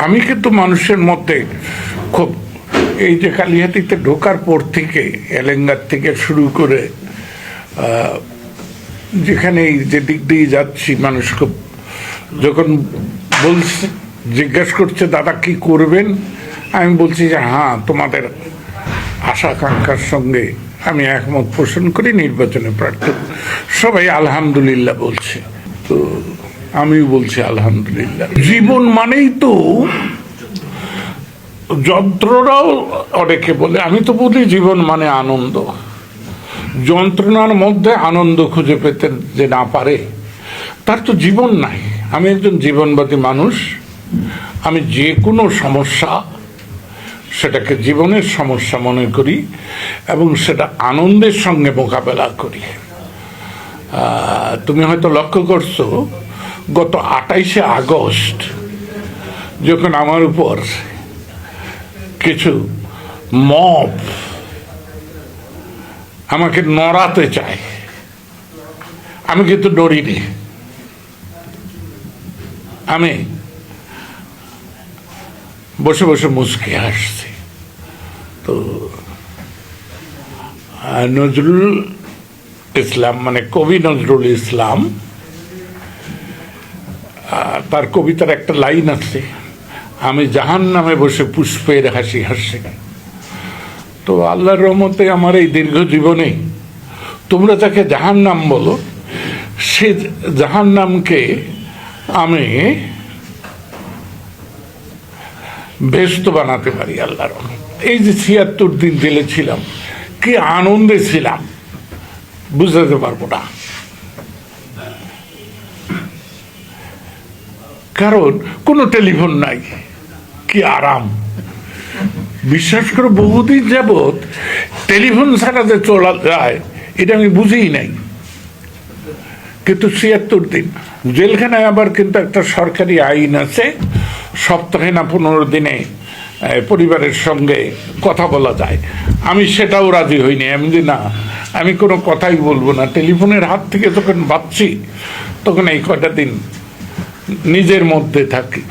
আমি কিন্তু মানুষের মধ্যে খুব এই যে কালিহাতিতে ঢোকার পর থেকে এলেঙ্গার থেকে শুরু করে যেখানে যে দিক দিয়ে যাচ্ছি মানুষ খুব যখন বলছে জিজ্ঞেস করছে দাদা কি করবেন, আমি বলছি যে হ্যাঁ তোমাদের আশা আকাঙ্ক্ষার সঙ্গে আমি একমত পোষণ করি, নির্বাচনে প্রার্থী। সবাই আলহামদুলিল্লাহ বলছে, তো আমিও বলছি আলহামদুলিল্লাহ। জীবন মানেই তো যন্ত্রণাও অনেকে বলে, আমি তো বলি জীবন মানে আনন্দ। যন্ত্রণার মধ্যে আনন্দ খুঁজে পেতে যে না পারে তার তো জীবন নাই। আমি একজন জীবনবাদী মানুষ। আমি যে কোনো সমস্যা সেটাকে জীবনের সমস্যা মনে করি এবং সেটা আনন্দের সঙ্গে মোকাবেলা করি। তুমি হয়তো লক্ষ্য করছো গত 28শে আগস্ট যখন আমার উপর কিছু মব আমাকে নড়াতে চায়, আমি কিন্তু ডরিনি। আমি বসে বসে মুচকে হাসছি। তো নজরুল ইসলাম মানে কবি নজরুল ইসলাম, তার কবিতার একটা লাইন আছে, আমি জাহান্নামে বসে পুষ্পের হাসি হাসি। তো আল্লাহর রহমতে আমার এই দীর্ঘ জীবনে তোমরা যাকে জাহান্নাম বলো সে জাহান্নামকে আমি বেহেশত বানাতে পারি আল্লাহর রহমতে। এই যে ৭৬ দিন জেলে ছিলাম, কি আনন্দে ছিলাম বুঝাতে পারবো না। কারণ কোনো টেলিফোন নাই, কি আরাম। বিশ্বাস করে বহুদিন যাবৎ টেলিফোন ছাড়া যে চলা যায় এটা আমি বুঝিই নাই। কিন্তু ৭৬ দিন জেলখানায় আবার কিন্তু একটা সরকারি আইন আছে, সপ্তাহে না 15 দিনে পরিবারের সঙ্গে কথা বলা যায়। আমি সেটাও রাজি হইনি। আমি যে না, আমি কোনো কথাই বলবো না। টেলিফোনের হাত থেকে যখন বাঁচছি তখন এই কয়টা দিন নিজের মধ্যে থাকি।